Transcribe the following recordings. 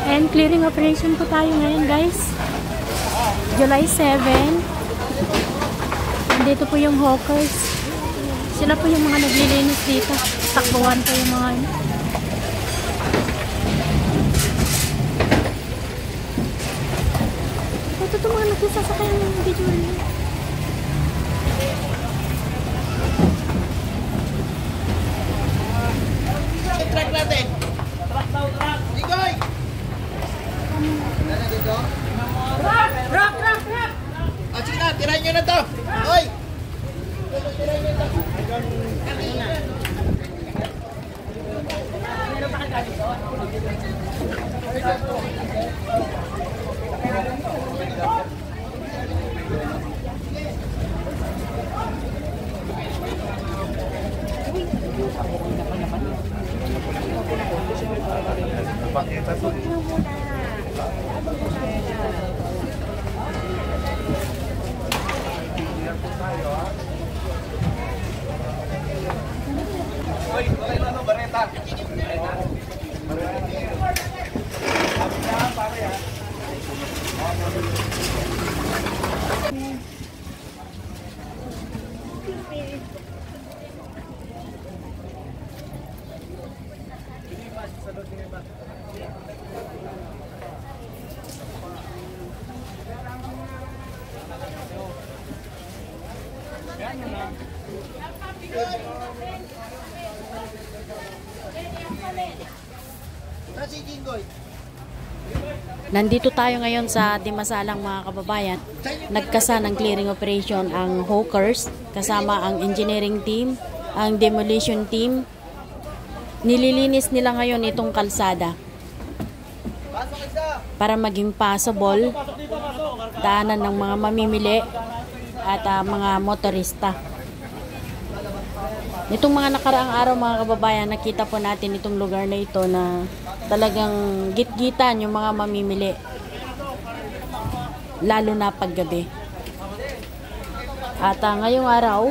And clearing operation po tayo ngayon, guys. July 7. Dito po yung hawkers. Sila po yung mga naglilinis dito. Takbuhan po yung mga ano. Ito ito mga nagsasakay ng video niya. Track natin. Track daw, track. Igoy! Ano dito? Track! Ah, sige na, tirahin nyo na to. Oy! Tirahin nyo na to. Meron pa kagani doon? Hoy, wala na no, bareta. Nandito tayo ngayon sa Dimasalang, mga kababayan. Nagkasa ng clearing operation ang hawkers kasama ang engineering team, ang demolition team. Nililinis nila ngayon itong kalsada para maging passable daanan ng mga mamimili at mga motorista. Nitong mga nakaraang araw, mga kababayan, nakita po natin itong lugar na ito na talagang gitgitan yung mga mamimili, lalo na paggabi. At ngayong araw,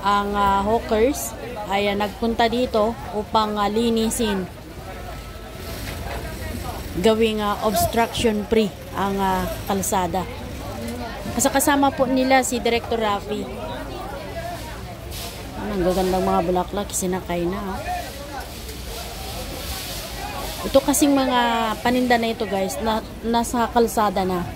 ang hawkers ay nagpunta dito upang linisin, gawing obstruction free ang kalsada. Kasama po nila si Director Rafi. Ang gagandang mga bulaklak, sinakay na. Ito kasing mga paninda na ito, guys, na nasa kalsada na.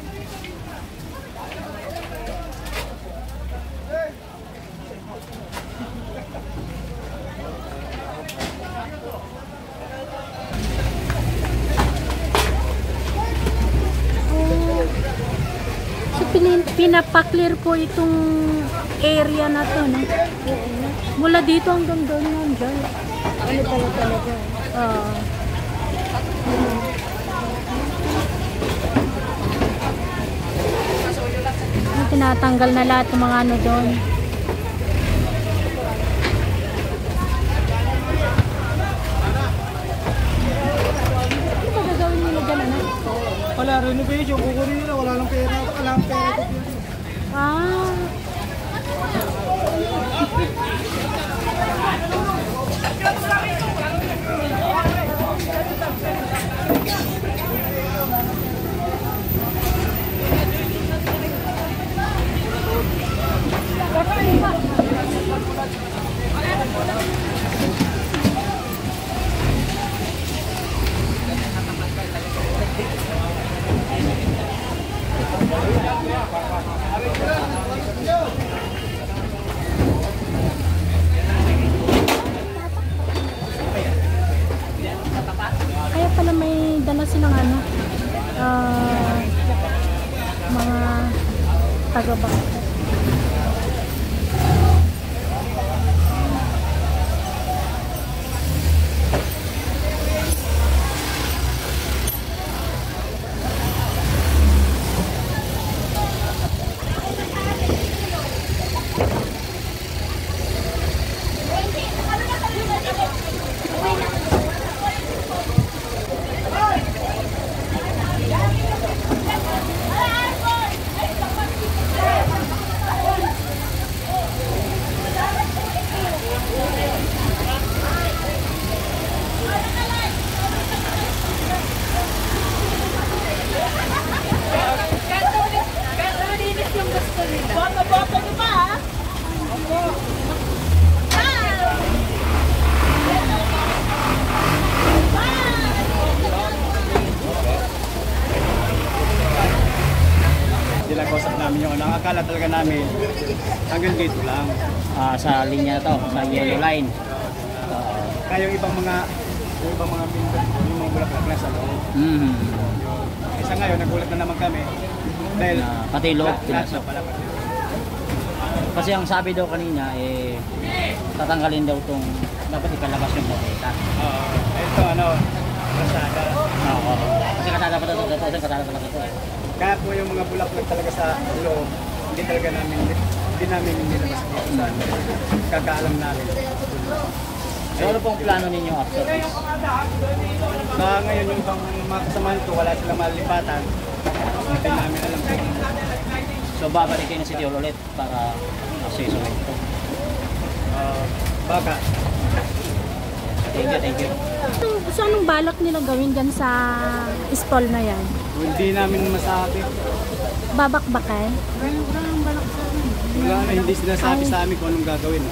So, pinapaklear po itong area na to, no? Mula dito hanggang doon nandiyan. Ano pala talaga? Tinatanggal na lahat ng mga ano doon. Ano ba gagawin nila dyan, anak? Wala, renovation. Kukunin nila. Wala lang pera. Wala lang pera. Ah. Kaya pala may dala silang ano, mga taga-bang. Ang akala talaga namin, hanggang dito lang. Sa linya to, sa yellow line. Kaya yung ibang mga pinto, yung mga bulaklak na sa loob. Isa ngayon, nagulat na naman kami. Dahil Pati loob, lahat pinasok. na pala. Kasi ang sabi daw kanina, tatanggalin daw itong, dapat ikalabas yung boteta. Ito Lazada. Oo. Kasi kasada pa ito, kasada pa ito. Kaya po yung mga bulaklak talaga sa loob, hindi namin nilabas dito sa kakaalam namin. So ano pong plano ninyo after this? Ngayon yung mga kasamahan ko, wala silang malipatan. Hindi namin alam kung So babalik kayo na City Hall ulit para access ulit ito. baka. Thank you. So anong balak nila gawin dyan sa stall na yan? Hindi namin masabi. Babakbakan? Wala na, hindi sinasabi sa amin kung anong gagawin.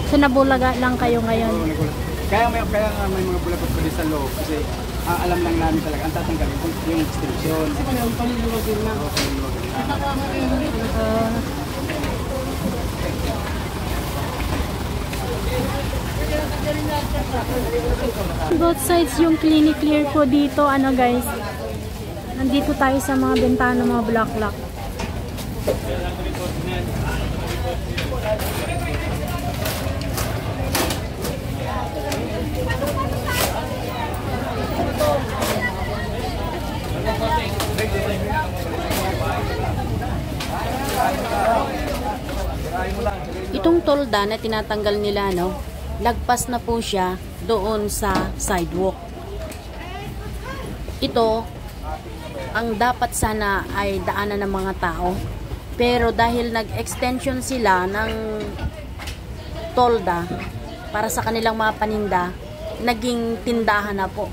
So nabulaga lang kayo ngayon? Kaya nga may mga bulagot pa din sa loob kasi ang alam lang namin talaga ang tatanggalin kung yung extension. Both sides yung clinic clear po dito, ano guys. Nandito tayo sa mga bintana, mga bulaklak. Itong tolda na tinatanggal nila, no, lagpas na po siya doon sa sidewalk. Ito ang dapat sana ay daanan ng mga tao. Pero dahil nag-extension sila ng tolda para sa kanilang mga paninda, naging tindahan na po.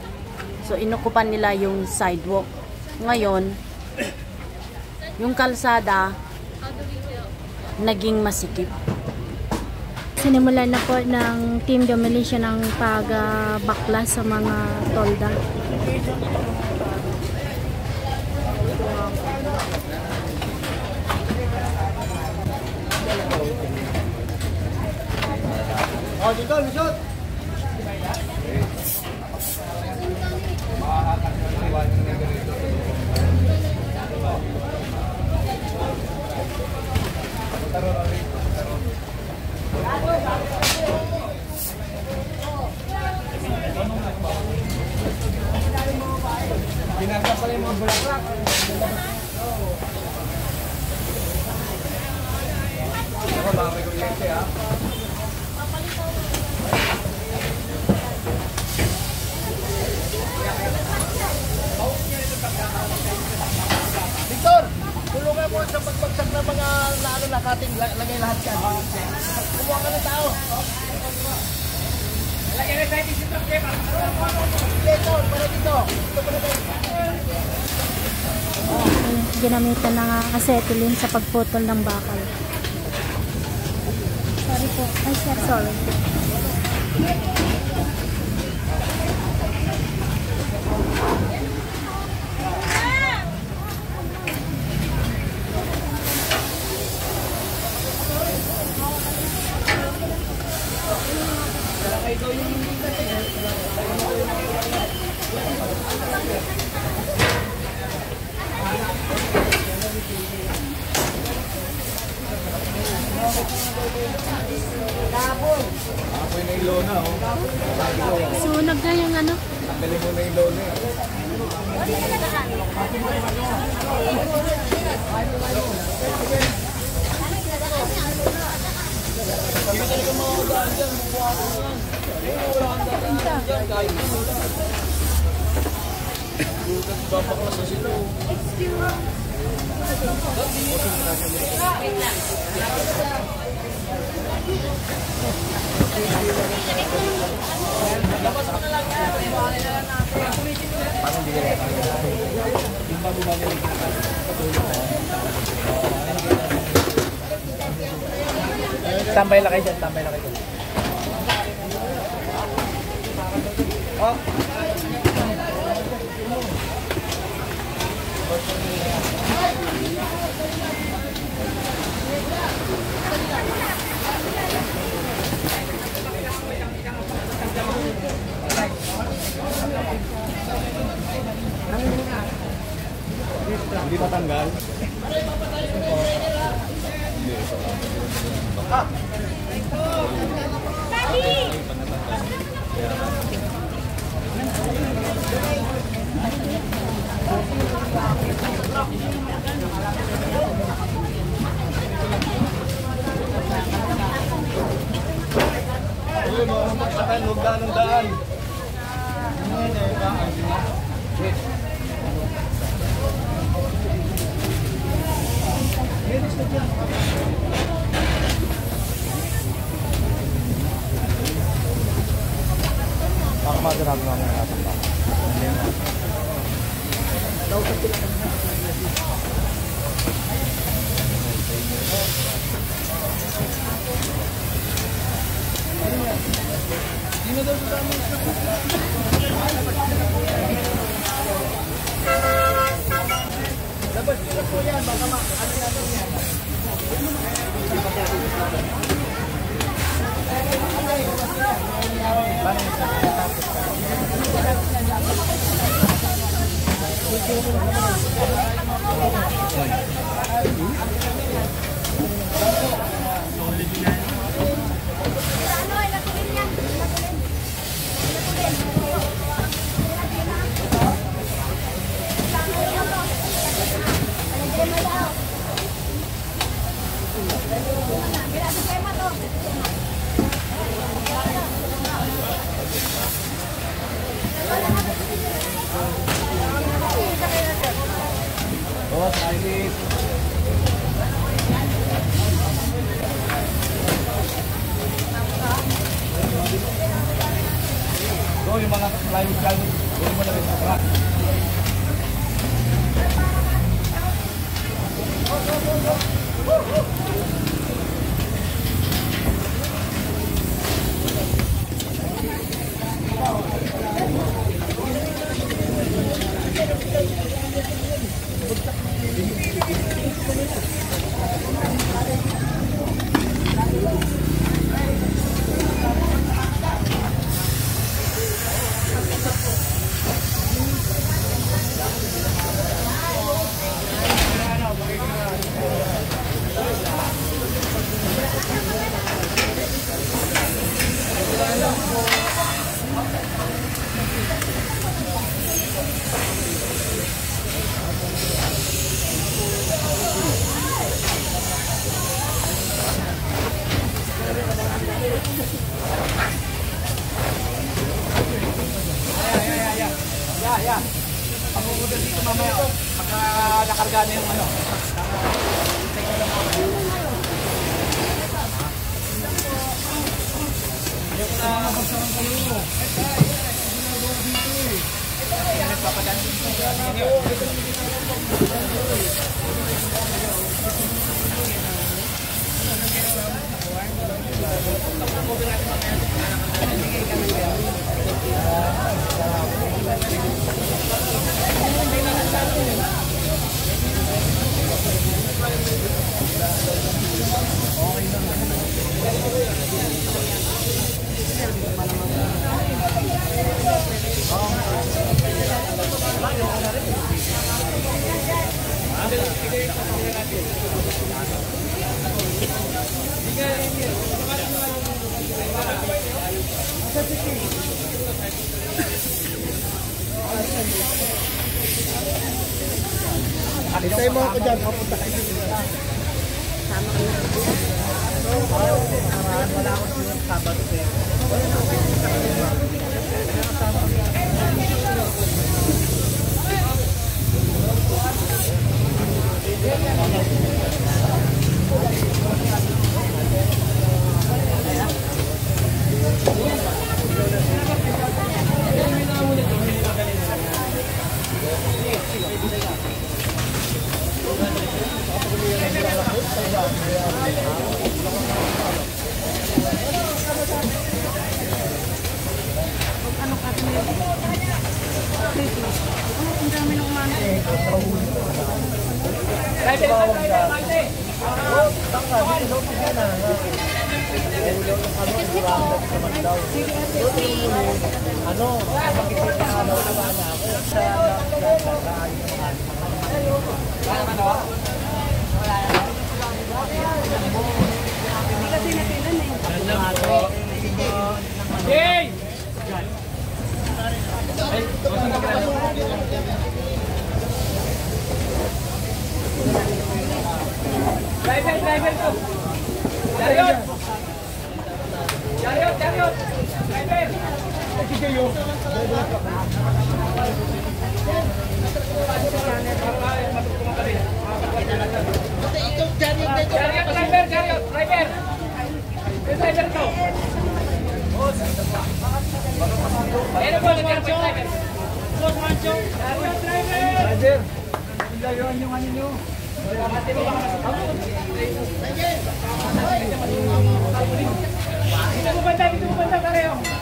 So inukupan nila yung sidewalk. Ngayon, yung kalsada naging masikip. Sinimulan na po ng Team Demolition ang pagbaklas sa mga tolda. Oh, dito, lusot! Pinagkas pala yung mga bulaklak. Ako mga may kuryente ha. Victor, tulungan mo sa pagbagsak ng mga lalo na kating lagay lahat yan. Kumuha ka ng tao. Lagay na tayo dito. Dito, para dito. Ginamitan ng acetylene sa pagputol ng bakal. Sorry po. Ay, sir, sorry. Apoy na ilona, oh. Sunog na yung ano? Tanggalin mo na ilona. Tambay lang kayo dyan, tambay lang kayo dyan. Oh. Hindi natanggal. Ayun, mga magsakay, huwag daan ng daan. Baka maganap lang ang ating pa. So, yung mga plywood, huwag mo na rin sa truck. Pag-uudol dito mamaya, pagka nakarga na yung ano. Isay mo ako dyan, papunta kayo. Wala ako siya Sabado. Chariot! Chariot! Chariot! Driver! Chariot! Driver! Chariot! Driver! Yung driver to! Ayan po, nagkaroon po yung driver. Boss Mancho! Chariot! Driver! Driver! Layuan yung ano nyo. Dito mo banda, pareho.